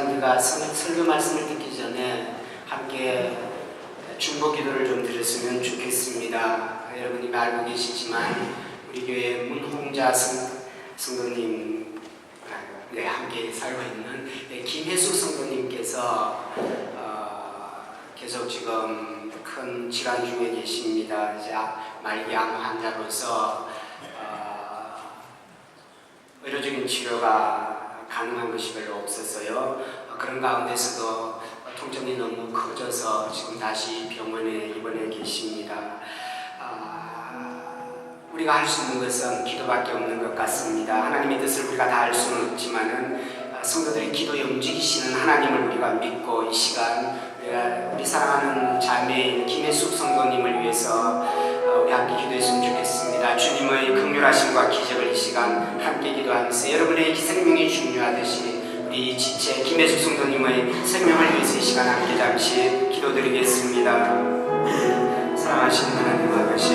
시간 우리가 설교 말씀을 듣기 전에 함께 중보 기도를 좀 드렸으면 좋겠습니다. 여러분이 알고 계시지만 우리 교회 문홍자 성도님 함께 살고 있는 김혜숙 성도님께서 계속 지금 큰 질환 중에 계십니다. 이제 말기암 환자로서 의료적인 치료가 가능한 것이 별로 없었어요. 그런 가운데서도 통증이 너무 커져서 지금 다시 병원에 입원해 계십니다. 우리가 할 수 있는 것은 기도밖에 없는 것 같습니다. 하나님의 뜻을 우리가 다 알 수는 없지만은 성도들의 기도에 움직이시는 하나님을 우리가 믿고 이 시간 우리 사랑하는 자매인 김혜숙 성도님을 위해서 우리 함께 기도했으면 좋겠습니다. 주님의 긍휼하심과 기적을 이 시간 함께 기도하면서 여러분의 생명이 중요하듯이 우리 지체 김혜숙 성도님의 생명을 위해서 이 시간 함께 잠시 기도드리겠습니다. 사랑하시는 하나님 아버지,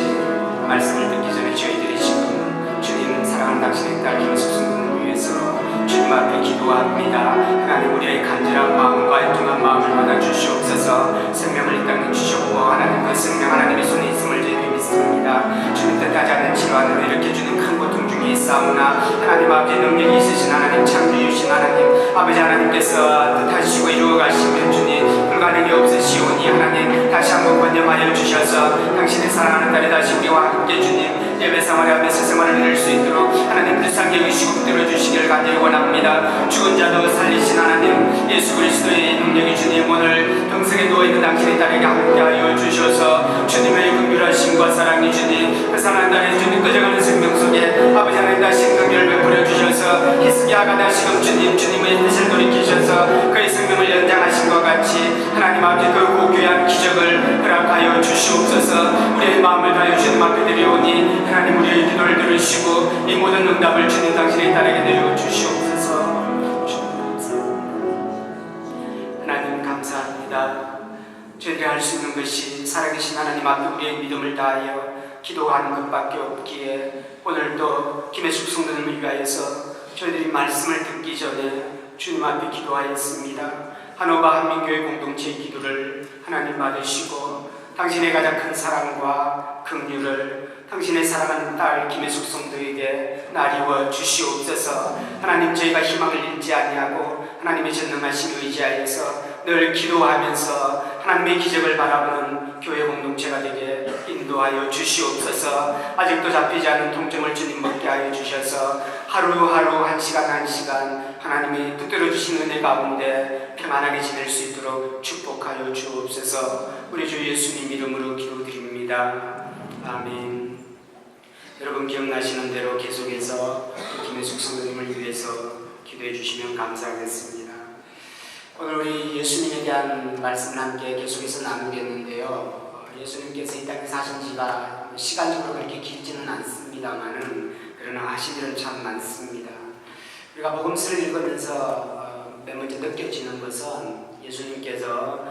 말씀을 듣기 전에 저희들이 지금 주님 사랑하는 당신의 딸 김혜숙 성도님을 위해서 주님 앞에 기도합니다. 하나님 우리의 간절한 마음과 애통한 마음을 받아주시옵소서. 생명을 이 땅에 주셨고 하나님 그 생명 하나님의 손에 있음을 저희들이 믿습니다. 주님 뜻하지 않는 질환으로 일으켜주는 큰 고통 중에 있사오나 하나님 아버지 능력이 있으신 하나님, 창조주신 하나님 아버지 하나님께서 뜻하시고 이루어가시면 주님 불가능이 없으시오니 하나님 다시 한번 권념하여 주셔서 당신의 사랑하는 딸이 다시 우리와 함께 주님 예배 생활에 하면서 생활을 누릴 수 있도록 하나님 불쌍히 여기시고 붙들어 주시기를 간절히 원합니다. 죽은 자도 살리신 하나님 예수 그리스도의 능력이 주님 오늘 평생에 누워있는 당신의 딸에게 함께하여 주셔서 주님의 긍휼하심과 사랑이 주님 그 사랑하는 딸의 주님 꺼져가는 생명 속에 아버지 하나님 다시 긍휼을 베풀어 주셔서 히스기야가 다시금 주님의 뜻을 돌이키셔서 그의 생명을 연장하신 것 같이 하나님 아버지 그 고귀한 기적을 허락하여 주시옵소서. 우리의 마음을 다하여 주님 앞에 드리오니 하나님 우리의 기도를 들으시고 이 모든 응답을 주님 당신의 딸에게 내려 주시옵소서. 하나님 감사합니다. 저희들이 할 수 있는 것이 살아계신 하나님 앞에 우리의 믿음을 다하여 기도하는 것밖에 없기에 오늘도 김혜숙 성도님을 위하여서 저희들이 말씀을 듣기 전에 주님 앞에 기도하였습니다. 한오바 한민교회 공동체의 기도를 하나님 받으시고 당신의 가장 큰 사랑과 긍휼을 당신의 사랑하는 딸 김혜숙 성도에게 나리워 주시옵소서. 하나님 저희가 희망을 잃지 아니하고 하나님의 전능하신 의지하여서 늘 기도하면서 하나님의 기적을 바라보는 교회 공동체가 되게 인도하여 주시옵소서. 아직도 잡히지 않은 통증을 주님 먹게 하여 주셔서 하루하루 한 시간 하나님이 붙들어 주신 은혜 가운데 평안하게 지낼 수 있도록 축복하여 주옵소서. 우리 주 예수님 이름으로 기도드립니다. 아멘. 여러분 기억나시는 대로 계속해서 김혜숙 성도님을 위해서 기도해 주시면 감사하겠습니다. 오늘 우리 예수님에 대한 말씀을 함께 계속해서 나누겠는데요. 예수님께서 이 땅에 사신 지가 시간적으로 그렇게 길지는 않습니다만은 그러나 하신 일은 참 많습니다. 우리가 복음서를 읽으면서 맨 먼저 느껴지는 것은 예수님께서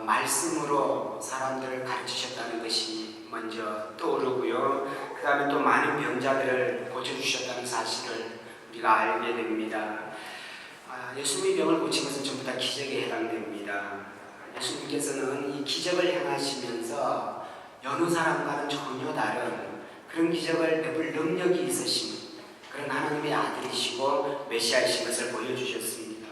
말씀으로 사람들을 가르치셨다는 것이 먼저 떠오르고요. 그 다음에 또 많은 병자들을 고쳐주셨다는 사실을 우리가 알게 됩니다. 예수님이 병을 고친 것은 전부 다 기적에 해당됩니다. 예수님께서는 이 기적을 행하시면서 여느 사람과는 전혀 다른 그런 기적을 베풀 능력이 있으신 그런 하나님의 아들이시고 메시아이신 것을 보여주셨습니다.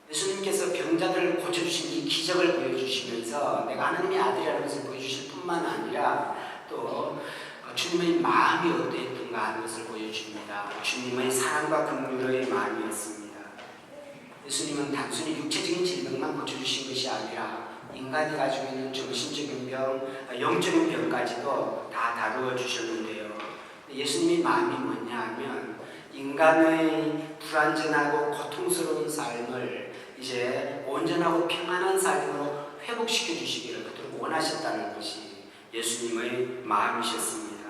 예수님께서 병자들을 고쳐주신 이 기적을 보여주시면서 내가 하나님의 아들이라는 것을 보여주실 뿐만 아니라 또 주님의 마음이 어떠했던가 하는 것을 보여줍니다. 주님의 사랑과 긍휼의 마음이었습니다. 예수님은 단순히 육체적인 질병만 고쳐주신 것이 아니라 인간이 가지고 있는 정신적인 병, 영적인 병까지도 다 다루어 주셨는데요. 예수님의 마음이 뭐냐 하면 인간의 불완전하고 고통스러운 삶을 이제 온전하고 평안한 삶으로 회복시켜 주시기를 그토록 원하셨다는 것이 예수님의 마음이셨습니다.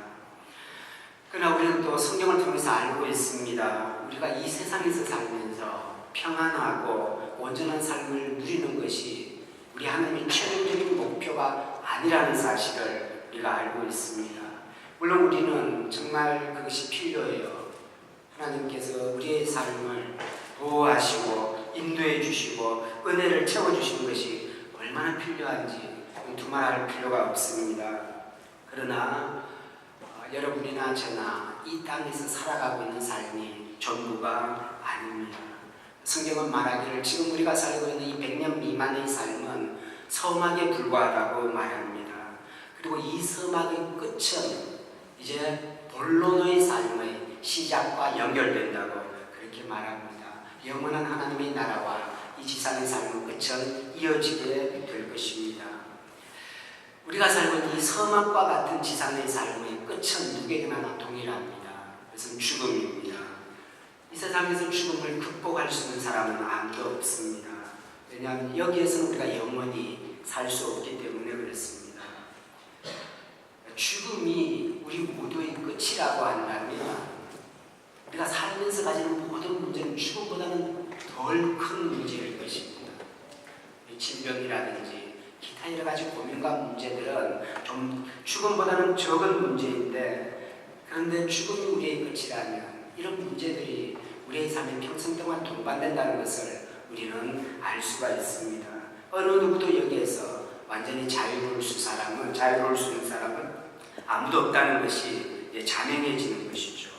그러나 우리는 또 성경을 통해서 알고 있습니다. 우리가 이 세상에서 살면서 평안하고 온전한 삶을 누리는 것이 우리 하나님의 최종적인 목표가 아니라는 사실을 우리가 알고 있습니다. 물론 우리는 정말 그것이 필요해요. 하나님께서 우리의 삶을 보호하시고 이 인도해 주시고 은혜를 채워주시는 것이 얼마나 필요한지 두말할 필요가 없습니다. 그러나 여러분이나 저나 이 땅에서 살아가고 있는 삶이 전부가 아닙니다. 성경은 말하기를 지금 우리가 살고 있는 이 100년 미만의 삶은 서막에 불과하다고 말합니다. 그리고 이 서막의 끝은 이제 본론의 삶의 시작과 연결된다고 그렇게 말합니다. 영원한 하나님의 나라와 이 지상의 삶의 끝은 이어지게 될 것입니다. 우리가 살고 있는 이 서막과 같은 지상의 삶의 끝은 누구에게나 동일합니다. 그것은 죽음입니다. 이 세상에서 죽음을 극복할 수 있는 사람은 아무도 없습니다. 왜냐하면 여기에서는 우리가 영원히 살 수 없기 때문에 그렇습니다. 죽음이 우리 모두의 끝이라고 한다면 우리가 살면서 가지는 모든 문제는 죽음보다는 덜 큰 문제일 것입니다. 질병이라든지 기타 여러 가지 고민과 문제들은 좀 죽음보다는 적은 문제인데, 그런데 죽음이 우리의 끝이라면 이런 문제들이 우리의 삶에 평생 동안 동반된다는 것을 우리는 알 수가 있습니다. 어느 누구도 여기에서 완전히 자유로울 수 있는 사람은 아무도 없다는 것이 자명해지는 것이죠.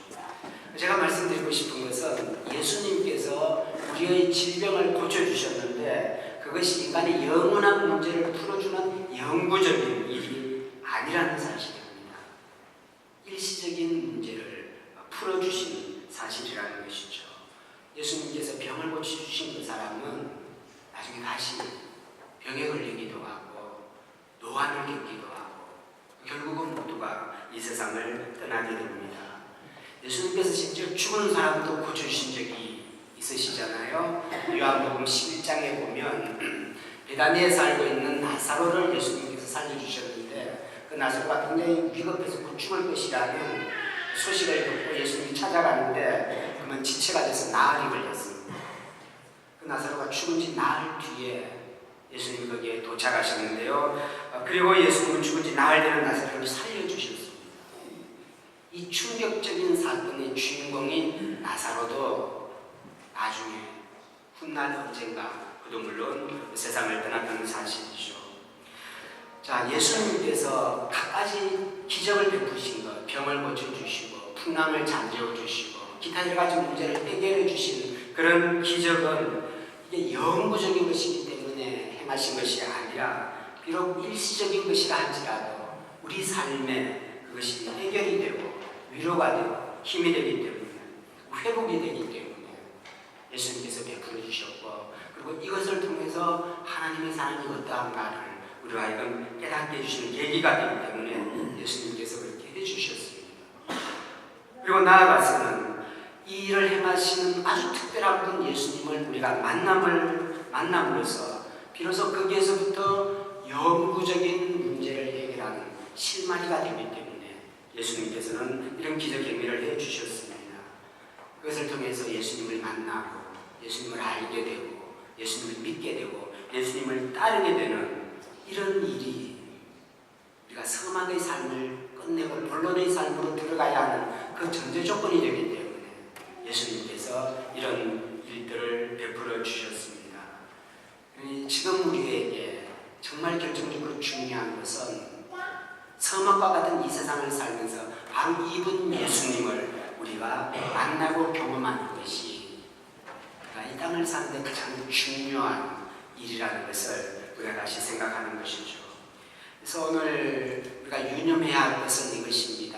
제가 말씀드리고 싶은 것은 예수님께서 우리의 질병을 고쳐주셨는데 그것이 인간의 영원한 문제를 풀어주는 영구적인 일이 아니라는 사실입니다. 일시적인 문제를 풀어주신 사실이라는 것이죠. 예수님께서 병을 고쳐주신 그 사람은 나중에 다시 병에 걸리기도 하고 노안을 겪기도 하고 결국은 모두가 이 세상을 떠나게 됩니다. 예수님께서 직접 죽은 사람도 고쳐주신 적이 있으시잖아요. 요한복음 11장에 보면 베다니에 살고 있는 나사로를 예수님께서 살려주셨는데 그 나사로가 굉장히 위급해서 죽을 것이라는 소식을 듣고 예수님이 찾아가는데 그만 지체가 돼서 나흘이 걸렸습니다. 그 나사로가 죽은 지 나흘 뒤에 예수님이 거기에 도착하셨는데요. 그리고 예수님은 죽은 지 나흘 되는 나사로를 살려주셨습니다. 이 충격적인 사건의 주인공인 나사로도 나중에 훗날 언젠가 그도 물론 세상을 떠났다는 사실이죠. 자, 예수님께서 갖가지 기적을 베푸신 것, 병을 고쳐주시고 풍랑을 잠재워주시고 기타 여러 가지 문제를 해결해 주신 그런 기적은 이게 영구적인 것이기 때문에 행하신 것이 아니라 비록 일시적인 것이라 할지라도 우리 삶에 그것이 해결이 되고 위로가 되고 힘이 되기 때문에 회복이 되기 때문에 예수님께서 베풀어 주셨고, 그리고 이것을 통해서 하나님의 사랑이 어떠한가를 우리와 하여금 깨닫게 해주시는 계기가 되기 때문에 예수님께서 그렇게 해주셨습니다. 그리고 나아가서는 이 일을 행하시는 아주 특별한 분 예수님을 우리가 만남으로써 비로소 거기에서부터 영구적인 문제를 해결하는 실마리가 되기 때문에 예수님께서는 이런 기적 행위를 해주셨습니다. 그것을 통해서 예수님을 만나고 예수님을 알게 되고 예수님을 믿게 되고 예수님을 따르게 되는 이런 일이 우리가 서막의 삶을 끝내고 본론의 삶으로 들어가야 하는 그 전제 조건이 되기 때문에 예수님께서 이런 일들을 베풀어 주셨습니다. 지금 우리에게 정말 결정적으로 중요한 것은 서막과 같은 이 세상을 살면서 바로 이분 예수님을 우리가 만나고 경험하는 것이 이 땅을 사는데 가장 중요한 일이라는 것을 우리가 다시 생각하는 것이죠. 그래서 오늘 우리가 유념해야 할 것은 이것입니다.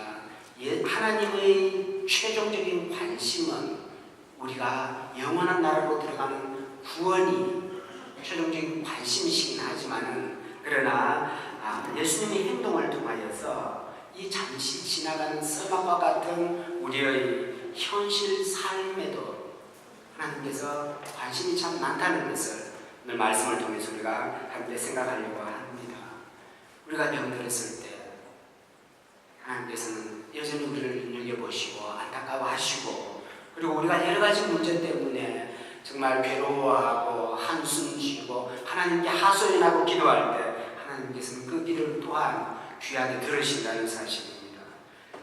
하나님의 최종적인 관심은 우리가 영원한 나라로 들어가는 구원이 최종적인 관심이시긴 하지만은 그러나 예수님의 행동을 통하여서 이 잠시 지나가는 서막과 같은 우리의 현실 삶에도 하나님께서 관심이 참 많다는 것을 오늘 말씀을 통해서 우리가 함께 생각하려고 합니다. 우리가 병들었을 때 하나님께서는 여전히 우리를 눈여겨보시고 안타까워하시고, 그리고 우리가 여러 가지 문제 때문에 정말 괴로워하고 한숨 쉬고 하나님께 하소연하고 기도할 때 하나님께서는 그 기도를 또한 귀하게 들으신다는 사실입니다.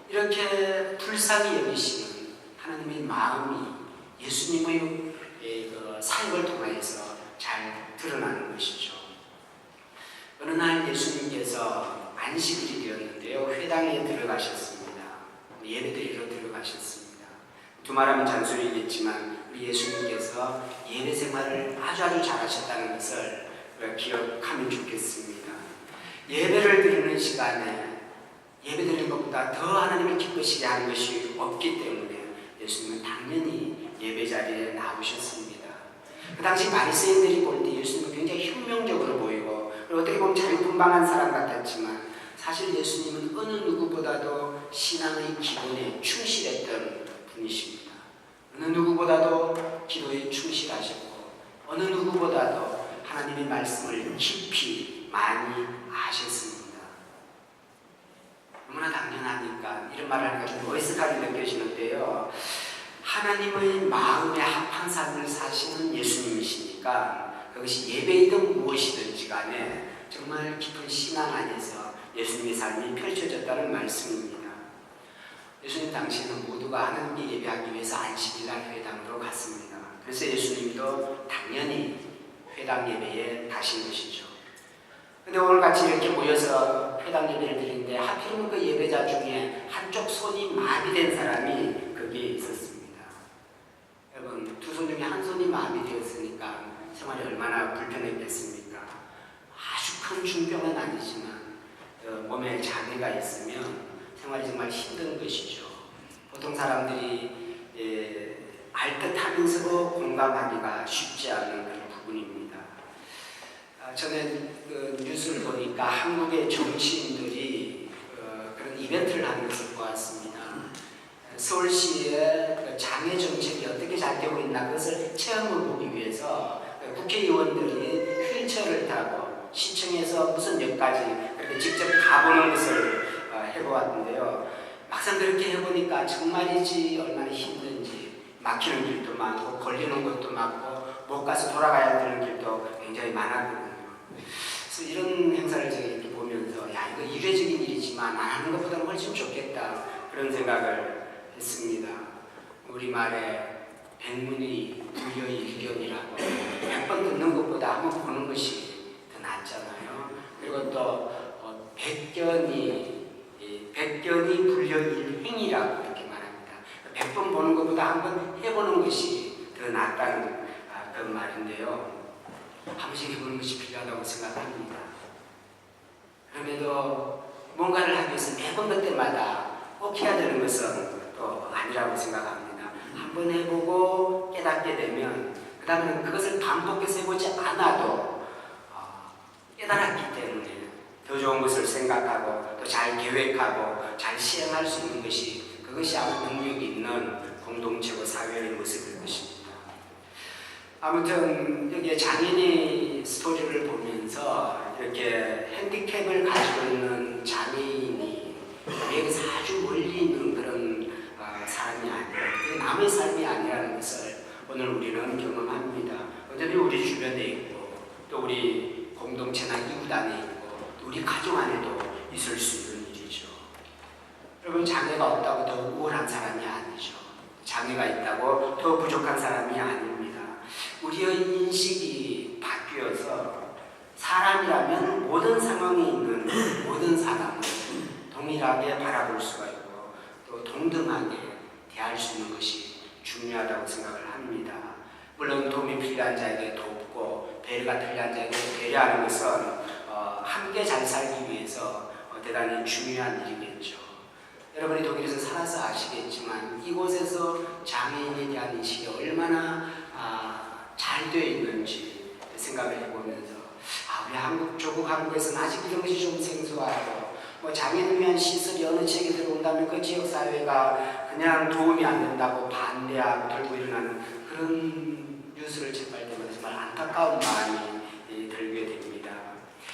이렇게 불쌍히 여기시는 하나님의 마음이 예수님의 사역을 통해서 잘 드러나는 것이죠. 어느 날 예수님께서 안식일이 되었는데요. 회당에 들어가셨습니다. 예배드리러 들어가셨습니다. 두말하면 잔소리겠지만 우리 예수님께서 예배 생활을 아주 잘하셨다는 것을 우리가 기억하면 좋겠습니다. 예배를 드리는 시간에 예배드리는 것보다 더 하나님을 기쁘시게 하는 것이 없기 때문에 예수님은 당연히 예배 자리에 나오셨습니다. 그 당시 바리새인들이 볼 때 예수님은 굉장히 혁명적으로 보이고 어떻게 보면 자유분방한 사람 같았지만 사실 예수님은 어느 누구보다도 신앙의 기본에 충실했던 분이십니다. 어느 누구보다도 기도에 충실하셨고 어느 누구보다도 하나님의 말씀을 깊이 많이 아셨습니다. 너무나 당연하니까 이런 말을 하니까 좀 어색하게 느껴지는데요. 하나님의 마음에 합한 삶을 사시는 예수님이시니까 그것이 예배이든 무엇이든지 간에 정말 깊은 신앙 안에서 예수님의 삶이 펼쳐졌다는 말씀입니다. 예수님 당시에는 모두가 하나님께 예배하기 위해서 안식일날 회당으로 갔습니다. 그래서 예수님도 당연히 회당 예배에 가신 것이죠. 근데 오늘 같이 이렇게 모여서 회당 예배를 드리는데 하필이면 그 예배자 중에 한쪽 손이 마비된 사람이 거기에 있었습니다. 여러분, 두 손 중에 한 손이 마비되었으니까 생활이 얼마나 불편했겠습니까? 아주 큰 중병은 아니지만 몸에 장애가 있으면 생활이 정말 힘든 것이죠. 보통 사람들이 알듯하면서도 공감하기가 쉽지 않은 그런 부분입니다. 전에 그 뉴스를 보니까 한국의 정치인들이 그런 이벤트를 하는 것을 보았습니다. 서울시의 그 장애 정책이 어떻게 잘 되고 있나 그것을 체험을 보기 위해서 국회의원들이 휠체어를 타고 시청에서 무슨 역까지 그렇게 직접 가보는 것을 해보았는데요. 막상 그렇게 해보니까 정말이지 얼마나 힘든지 막히는 길도 많고 걸리는 것도 많고 못 가서 돌아가야 되는 길도 굉장히 많았거든요. 그래서 이런 행사를 제가 이렇게 보면서 야 이거 이례적인 일이지만 안 하는 것보다는 훨씬 좋겠다 그런 생각을 했습니다. 우리말에 백문이 불여일견이라고 100번 듣는 것보다 한번 보는 것이 더 낫잖아요. 그리고 또 백견이 불여일행이라고 이렇게 말합니다. 100번 보는 것보다 한번 해보는 것이 더 낫다는 그런 말인데요. 한 번씩 해보는 것이 필요하다고 생각합니다. 그럼에도 뭔가를 하기 위해서 매번 그때마다 꼭 해야 되는 것은 또 아니라고 생각합니다. 한번 해보고 깨닫게 되면 그 다음에는 그것을 반복해서 해보지 않아도 깨달았기 때문에 더 좋은 것을 생각하고 또 잘 계획하고 잘 시행할 수 있는 것이 그것이 아마 능력이 있는 공동체고 사회의 모습일 것입니다. 아무튼 여기에 장인의 스토리를 보면서 이렇게 핸디캡을 가지고 있는 장애인이 여기서 아주 멀리 있는 그런 사람이 아니라 남의 삶이 아니라는 것을 오늘 우리는 경험합니다. 어차피 우리 주변에 있고 또 우리 공동체나 이웃 안에 있고 또 우리 가정 안에도 있을 수 있는 일이죠. 여러분 장애가 없다고 더 우월한 사람이 아니죠. 장애가 있다고 더 부족한 사람이 아닙니다. 우리의 인식이 바뀌어서 사람이라면 모든 상황에 있는 모든 사람을 동일하게 바라볼 수가 있고 또 동등하게 대할 수 있는 것이 중요하다고 생각을 합니다. 물론 도움이 필요한 자에게 돕고 배려가 필요한 자에게 배려하는 것은 함께 잘 살기 위해서 대단히 중요한 일이겠죠. 여러분이 독일에서 살아서 아시겠지만 이곳에서 장애인에 대한 인식이 얼마나 잘 되어 있는지 생각을 해보면서 우리 조국 한국에서는 아직 이런 것이 좀 생소하고 장애인을 위한 시설이 어느 지역에 들어온다면 그 지역 사회가 그냥 도움이 안 된다고 반대하고 들고 일어나는 그런 뉴스를 접할 때마다 정말 안타까운 마음이 들게 됩니다.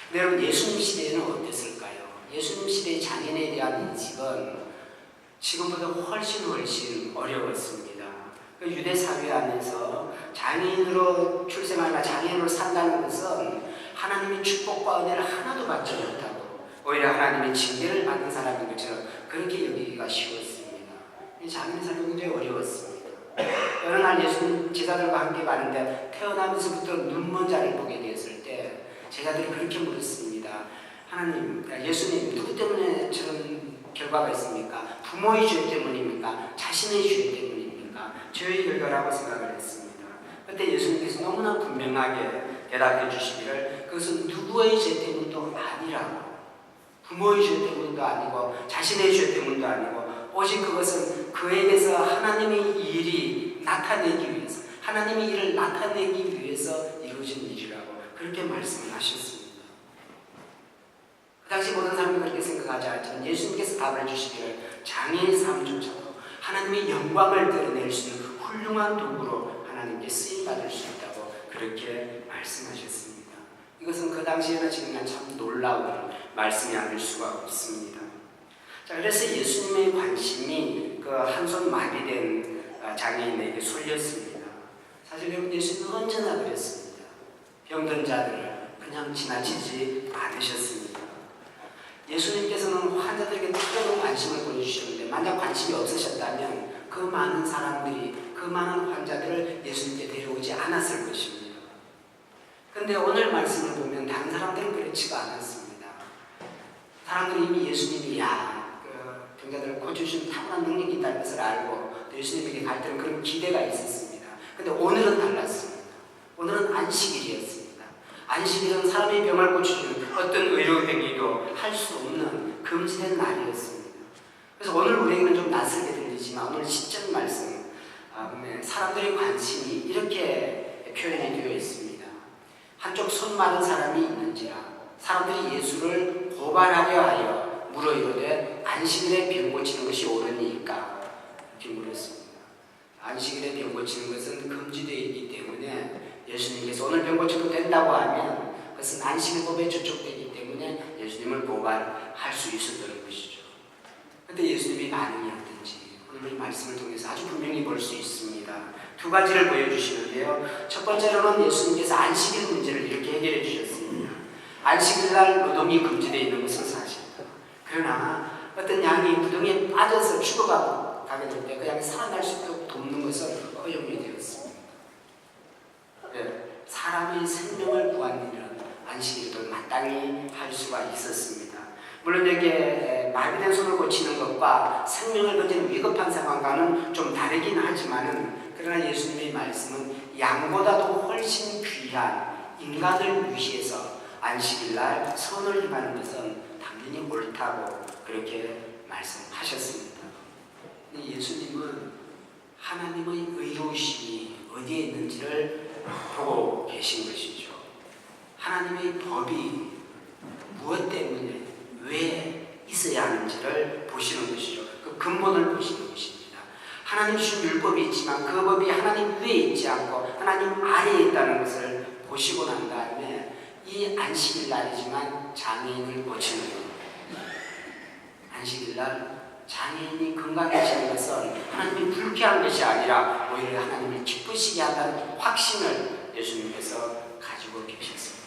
근데 여러분 예수님 시대에는 어땠을까요? 예수님 시대의 장애인에 대한 인식은 지금보다 훨씬 어려웠습니다. 그 유대 사회 안에서 장애인으로 출생하거나 장애인으로 산다는 것은 하나님의 축복과 은혜를 하나도 받지 못하고 오히려 하나님의 징계를 받는 사람인 것처럼 그렇게 여기기가 쉬웠습니다. 장애인 삶이 굉장히 어려웠습니다. 어느 날 예수님 제자들과 함께 가는데 태어나면서부터 눈먼자를 보게 되었을 때 제자들이 그렇게 물었습니다. 하나님, 예수님, 누구 때문에 저런 결과가 있습니까? 부모의 죄 때문입니까? 자신의 죄 때문입니까? 죄의 결과라고 생각을 했습니다. 그때 예수님께서 너무나 분명하게 대답해 주시기를 그것은 누구의 죄 때문도 아니라고, 부모의 죄 때문도 아니고 자신의 죄 때문도 아니고 오직 그것은 그에게서 하나님의 일이 나타내기 위해서, 하나님의 일을 나타내기 위해서 이루어진 일이라고 그렇게 말씀을 하셨습니다. 그 당시 모든 사람이 그렇게 생각하지 않지만 예수님께서 답을 주시기를 장애의 삶조차도 하나님의 영광을 드러낼 수 있는 훌륭한 도구로 하나님께 쓰임받을 수 있다고 그렇게 말씀하셨습니다. 이것은 그 당시에는 지금은 참 놀라운 말씀이 아닐 수가 없습니다. 자, 그래서 예수님의 관심이 그 한 손 마비된 장애인에게 쏠렸습니다. 사실 예수님은 언제나 그랬습니다. 병든 자들을 그냥 지나치지 않으셨습니다. 예수님께서는 환자들에게 특별한 관심을 보여주셨는데 만약 관심이 없으셨다면 그 많은 사람들이, 그 많은 환자들을 예수님께 데려오지 않았을 것입니다. 그런데 오늘 말씀을 보면 다른 사람들은 그렇지가 않았습니다. 사람들이 이미 예수님이 병자들을 고쳐주신 탁월한 능력이 있다는 것을 알고 예수님에게 갈 때는 그런 기대가 있었습니다. 그런데 오늘은 달랐습니다. 오늘은 안식일이었습니다. 안식일은 사람의 병을 고쳐주는 어떤 의료 행위도 할 수 없는 금지된 날이었습니다. 그래서 오늘 우리에게는 좀 낯설게 들리지만 오늘 10절 말씀 사람들의 관심이 이렇게 표현이 되어 있습니다. 한쪽 손 마른 사람이 있는지라 사람들이 예수를 고발하려 하여 물어 이르되 안식일에 병 고치는 것이 옳으니까 이렇게 물었습니다. 안식일에 병 고치는 것은 금지되어 있기 때문에 예수님께서 오늘 병 고쳐도 된다고 하면 그것은 안식일법에 저촉되기 때문에 예수님을 고발할 수 있었던 것이죠. 그런데 예수님의 반응이 어떤지 오늘 이 말씀을 통해서 아주 분명히 볼 수 있습니다. 두 가지를 보여주시는데요. 첫 번째로는 예수님께서 안식일 문제를 이렇게 해결해 주셨습니다. 안식일날 노동이 금지되어 있는 것은 사실입니다. 그러나 어떤 양이 무덤에 빠져서 죽어가게 될 때 그 양이 살아날 수 있도록 돕는 것은 허용이 되었습니다. 사람의 생명을 구하는 일은 안식일도 마땅히 할 수가 있었습니다. 물론 여기에 마비된 손을 고치는 것과 생명을 건지는 위급한 상황과는 좀 다르긴 하지만은 그러나 예수님의 말씀은 양보다도 훨씬 귀한 인간을 위해서 안식일날 선을 행하는 것은 당연히 옳다고 그렇게 말씀하셨습니다. 예수님은 하나님의 의로우심이 어디에 있는지를 보고 계신 것이죠. 하나님의 법이 무엇 때문에 왜 있어야 하는지를 보시는 것이죠. 그 근본을 보시는 것입니다. 하나님 주신 율법이 있지만 그 법이 하나님 위에 있지 않고 하나님 아래에 있다는 것을 보시고 난 다음에 이 안식일 날이지만 장애인을 고치는 것, 안식일날 장애인이 건강해지는 것은 하나님이 불쾌한 것이 아니라 오히려 하나님을 기쁘시게 한다는 확신을 예수님께서 가지고 계셨습니다.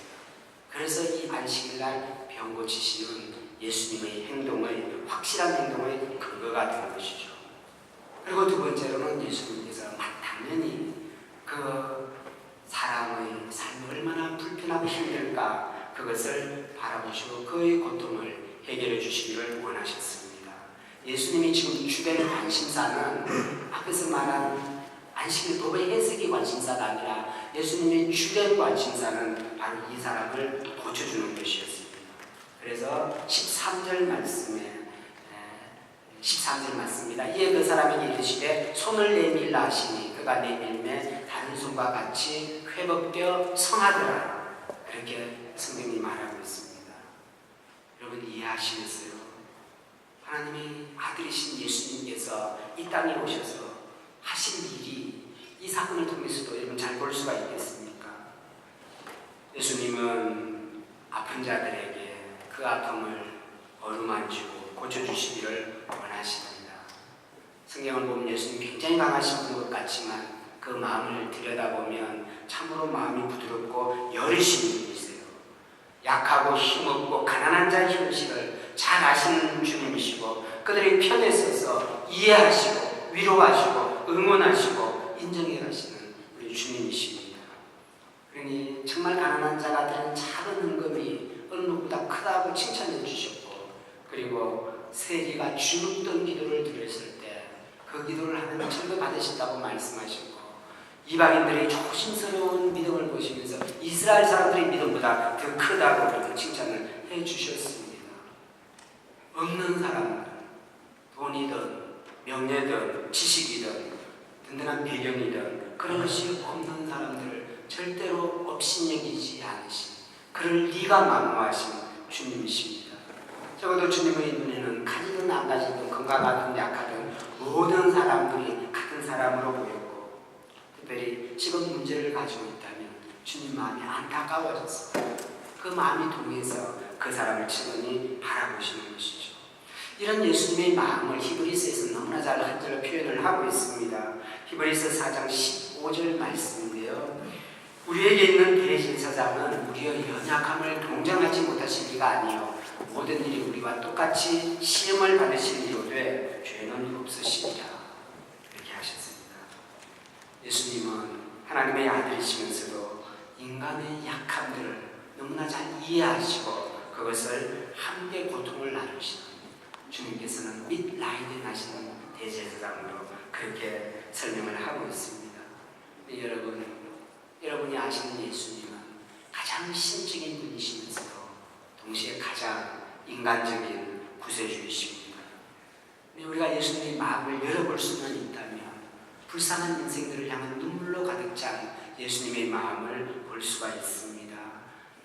그래서 이 안식일날 병 고치시는 예수님의 행동의 확실한 행동의 근거가 되는 것이죠. 그리고 두 번째로는 예수님께서 당연히 그 사람의 삶이 얼마나 불편하고 힘들까 그것을 바라보시고 그의 고통을 해결해 주시기를 원하셨습니다. 예수님이 지금 주된 관심사는 앞에서 말한 안식일법의 해석이 관심사가 아니라 예수님의 주된 관심사는 바로 이 사람을 고쳐주는 것이었습니다. 그래서 13절 말씀입니다. 이에 그 사람에게 이르시되 손을 내밀라 하시니 그가 내밀매 다른 손과 같이 회복되어 성하더라. 그렇게 성경이 말하고 있습니다. 여러분 이해하시겠어요? 하나님의 아들이신 예수님께서 이 땅에 오셔서 하신 일이 이 사건을 통해서도 여러분 잘 볼 수가 있겠습니까? 예수님은 아픈 자들에게 그 아픔을 어루만지고 고쳐주시기를 원하십니다. 성경을 보면 예수님 굉장히 강하신 것 같지만 그 마음을 들여다보면 참으로 마음이 부드럽고 여리신 분이세요. 약하고 힘없고 가난한 자의 현실을 잘 아시는 주님이시고 그들의 편에 서서 이해하시고 위로하시고 응원하시고 인정해 가시는 우리 주님이십니다. 그러니 정말 가난한 자가 드린 작은 헌금이 어느 누구보다 크다고 칭찬해 주셨고, 그리고 세리가 주눅든 기도를 드렸을 때 그 기도를 하나님 절대 받으신다고 말씀하셨고, 이방인들의 조심스러운 믿음을 보시면서 이스라엘 사람들의 믿음보다 더 크다고 그렇게 칭찬을 해 주셨습니다. 없는 사람들, 돈이든 명예든 지식이든 든든한 배경이든 그런 것이 없는 사람들을 절대로 업신여기지 않으신, 그를 네가 만무하신 주님이십니다. 적어도 주님의 눈에는 가지든 안 가지든 건강하든 약하든 모든 사람들이 같은 사람으로 보였고, 특별히 지금 문제를 가지고 있다면 주님 마음이 안타까워졌습니다. 그 마음이 통해서 그 사람을 친근히 바라보시는 것이죠. 이런 예수님의 마음을 히브리서에서 너무나 잘 한 절로 표현을 하고 있습니다. 히브리서 4장 15절 말씀인데요. 우리에게 있는 대제사장은 우리의 연약함을 동정하지 못하실 리가 아니요 모든 일이 우리와 똑같이 시험을 받으실 이로되 죄는 없으시리라. 이렇게 하셨습니다. 예수님은 하나님의 아들이시면서도 인간의 약함들을 너무나 잘 이해하시고 그것을 함께 고통을 나누시는 주님께서는 밑라이드 나시는 대제사장으로 그렇게 설명을 하고 있습니다. 여러분이 아시는 예수님은 가장 신적인 분이시면서도 동시에 가장 인간적인 구세주이십니다. 우리가 예수님의 마음을 열어볼 수는 있다면 불쌍한 인생들을 향한 눈물로 가득 찬 예수님의 마음을 볼 수가 있습니다.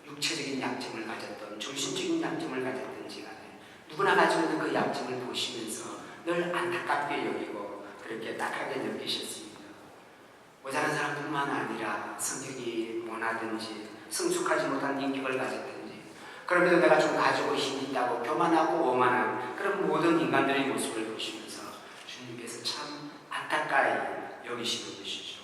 육체적인 약점을 가졌던 정신적인 약점을 가졌던지 간에 누구나 가지고 있는 그 약점을 보시면서 늘 안타깝게 여기고 그렇게 딱하게 느끼셨습니다. 모자란 사람뿐만 아니라 성격이 모나든지 성숙하지 못한 인격을 가졌든지 그럼에도 내가 좀 가지고 힘이 있다고 교만하고 오만한 그런 모든 인간들의 모습을 보시면서 주님께서 참 안타까이 여기시는 것이죠.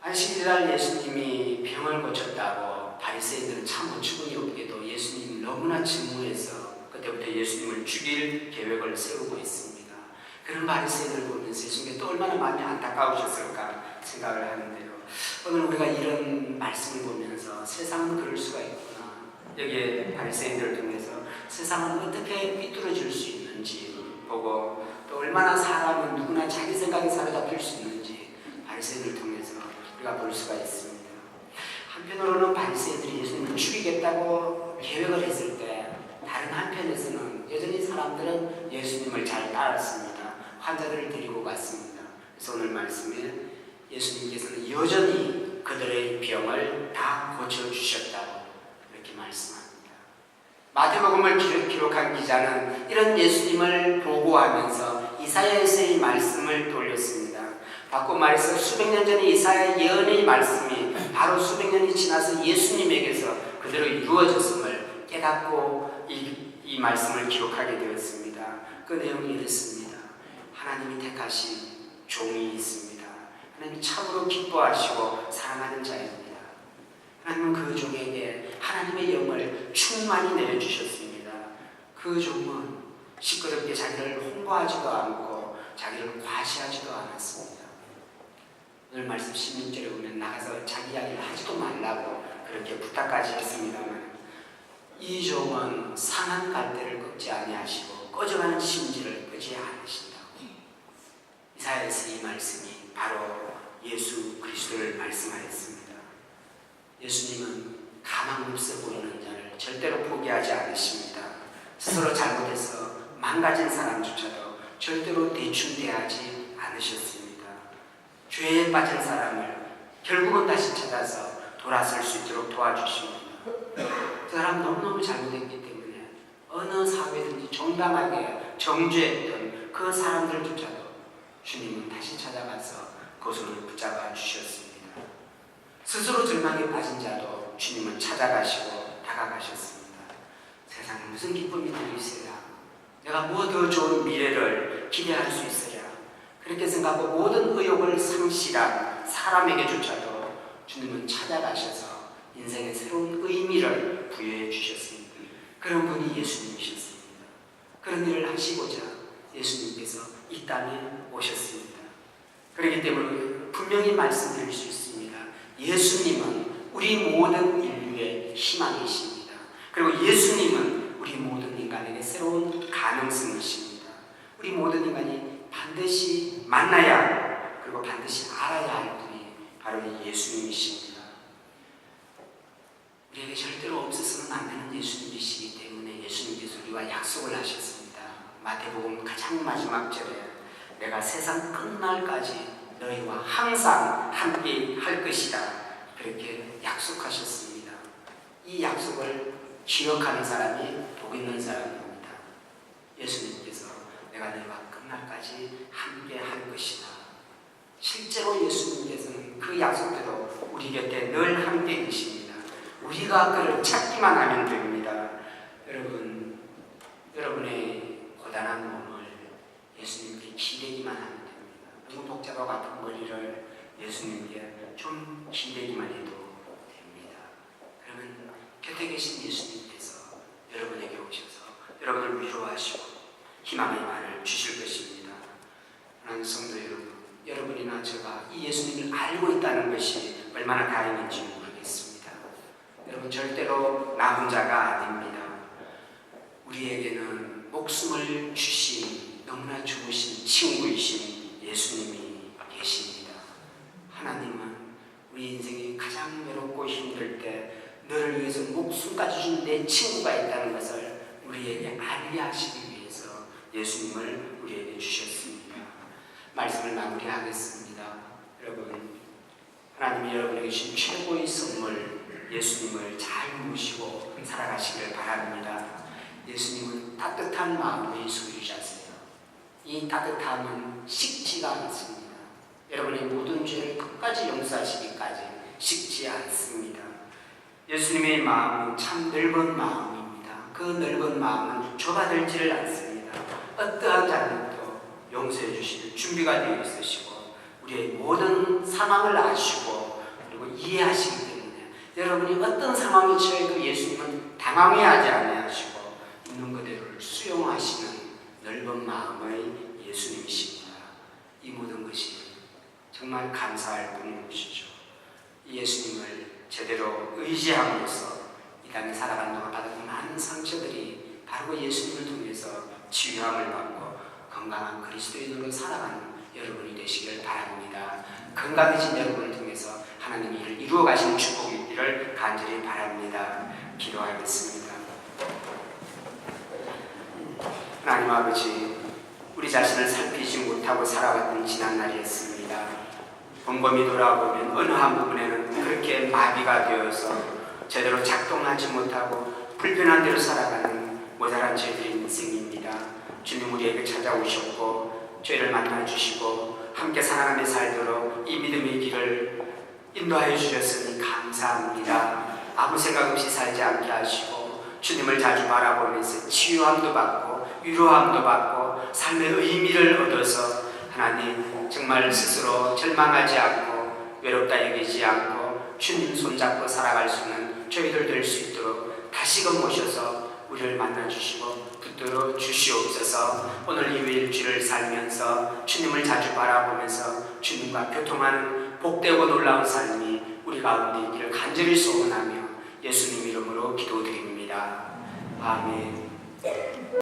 안식일날 예수님이 병을 고쳤다고 바리새인들은 참 어처구니 없게도 예수님 너무나 증오해서 그때부터 예수님을 죽일 계획을 세우고 있습니다. 그런 바리새인을 보면서 예수님께 또 얼마나 마음이 안타까우셨을까 생각을 하는데요. 오늘 우리가 이런 말씀을 보면서 세상은 그럴 수가 있구나. 여기에 바리새인들을 통해서 세상은 어떻게 삐뚤어질 수 있는지 보고 또 얼마나 사람은 누구나 자기 생각에 사로잡힐 수 있는지 바리새인들을 통해서 우리가 볼 수가 있습니다. 한편으로는 바리새인들이 예수님을 죽이겠다고 계획을 했을 때 다른 한편에서는 여전히 사람들은 예수님을 잘 따랐습니다. 환자들을 데리고 갔습니다. 그래서 오늘 말씀에 예수님께서는 여전히 그들의 병을 다 고쳐주셨다고 이렇게 말씀합니다. 마태복음을 기록한 기자는 이런 예수님을 보고하면서 이사야에서의 말씀을 돌렸습니다. 바꿔 말해서 수백 년 전에 이사야 예언의 말씀이 바로 수백 년이 지나서 예수님에게서 그대로 이루어졌음을 깨닫고 이 말씀을 기록하게 되었습니다. 그 내용이 이렇습니다. 하나님이 택하신 종이 있습니다. 하나님이 참으로 기뻐하시고 사랑하는 자입니다. 하나님은 그 종에게 하나님의 영을 충만히 내려주셨습니다. 그 종은 시끄럽게 자기를 홍보하지도 않고 자기를 과시하지도 않았습니다. 오늘 말씀 16절에 보면 나가서 자기 이야기를 하지도 말라고 그렇게 부탁까지 했습니다만 이 종은 상한 갈대를 꺾지 아니하시고 꺼져가는 심지를 끄지 않으신다고. 이사야에서 이 말씀이 바로 예수 그리스도를 말씀하였습니다. 예수님은 가망 없어 보이는 자를 절대로 포기하지 않으십니다. 스스로 잘못해서 망가진 사람조차도 절대로 대충 대하지 않으셨습니다. 죄에 빠진 사람을 결국은 다시 찾아서 돌아설 수 있도록 도와주십니다. 그 사람 너무너무 잘못했기 때문에 어느 사회든지 정당하게 정죄했던 그 사람들조차도 주님은 다시 찾아가서 그 손을 붙잡아 주셨습니다. 스스로 절망에 빠진 자도 주님은 찾아가시고 다가가셨습니다. 세상에 무슨 기쁨이 더 있으랴? 내가 뭐 더 좋은 미래를 기대할 수 있으랴? 그렇게 생각하고 모든 의욕을 상실한 사람에게조차도 주님은 찾아가셔서 인생의 새로운 의미를 부여해 주셨습니다. 그런 분이 예수님이셨습니다. 그런 일을 하시고자 예수님께서 이 땅에 오셨습니다. 그렇기 때문에 분명히 말씀드릴 수 있습니다. 예수님은 우리 모든 인류의 희망이십니다. 그리고 예수님은 우리 모든 인간에게 새로운 가능성이십니다. 우리 모든 인간이 반드시 만나야 그리고 반드시 알아야 할 분이 바로 예수님이십니다. 우리에게 절대로 없어서는 안 되는 예수님이시기 때문에 예수님께서 우리와 약속을 하셨습니다. 마태복음 가장 마지막 절에 내가 세상 끝날까지 너희와 항상 함께 할 것이다, 그렇게 약속하셨습니다. 이 약속을 기억하는 사람이 복 있는 사람입니다. 예수님께서 내가 너희와 끝날까지 함께 할 것이다. 실제로 예수님께서는 그 약속대로 우리 곁에 늘 함께 계십니다. 우리가 그를 찾기만 하면 됩니다. 여러분의 고단한 몸을 예수님께 기대기만 하면 됩니다. 너무 복잡하고 아픈 머리를 예수님께 좀 기대기만 해도 됩니다. 그러면 곁에 계신 예수님께서 여러분에게 오셔서 여러분을 위로하시고 희망의 말을 주실 것입니다. 하나님 성도 여러분, 여러분이나 제가 이 예수님을 알고 있다는 것이 얼마나 다행인지 모르겠습니다. 여러분, 절대로 나 혼자가 아닙니다. 우리에게는 목숨을 주신 너무나 좋으신 친구이신 예수님이 계십니다. 하나님은 우리 인생이 가장 외롭고 힘들 때 너를 위해서 목숨까지 준 내 친구가 있다는 것을 우리에게 알게 하시기 위해서 예수님을 우리에게 주셨습니다. 말씀을 마무리하겠습니다. 여러분, 하나님이 여러분에게 주신 최고의 선물 예수님을 잘 모시고 살아가시길 바랍니다. 예수님은 따뜻한 마음의 소유자세요. 이 따뜻함은 식지가 않습니다. 여러분의 모든 죄를 끝까지 용서하시기까지 식지 않습니다. 예수님의 마음은 참 넓은 마음입니다. 그 넓은 마음은 좁아들지를 않습니다. 어떠한 자들도 용서해 주실 준비가 되어 있으시고 우리의 모든 상황을 아시고 그리고 이해하시기 때문에 여러분이 어떤 상황에 처해도 예수님은 당황해하지 아니하시고 있는 그대로를 수용하시는 넓은 마음의 예수님이십니다. 이 모든 것이 정말 감사할 뿐인 것이죠. 이 예수님을 제대로 의지함으로써 이 땅에 살아가는 동안 받은 많은 상처들이 바로 예수님을 통해서 치유함을 받고 건강한 그리스도인으로 살아가는 여러분이 되시길 바랍니다. 건강해진 여러분을 통해서 하나님이 이를 이루어 가시는 축복이 있기를 간절히 바랍니다. 기도하겠습니다. 하나님 아버지, 우리 자신을 살피지 못하고 살아왔던 지난날이었습니다. 곰곰이 돌아보면 어느 한 부분에는 그렇게 마비가 되어서 제대로 작동하지 못하고 불편한 대로 살아가는 모자란 저희들의 인생입니다. 주님 우리에게 찾아오셨고 죄를 만나주시고 함께 살아가며 살도록 이 믿음의 길을 인도하여 주셨으니 감사합니다. 아무 생각 없이 살지 않게 하시고 주님을 자주 바라보면서 치유함도 받고 위로함도 받고 삶의 의미를 얻어서 하나님 정말 스스로 절망하지 않고 외롭다 여기지 않고 주님 손잡고 살아갈 수 있는 저희들 될 수 있도록 다시금 모셔서 우리를 만나주시고 붙들어 주시옵소서. 오늘 이 일주일을 살면서 주님을 자주 바라보면서 주님과 교통하는 복되고 놀라운 삶이 우리 가운데 있기를 간절히 소원하며 예수님 이름으로 기도드립니다. 아멘.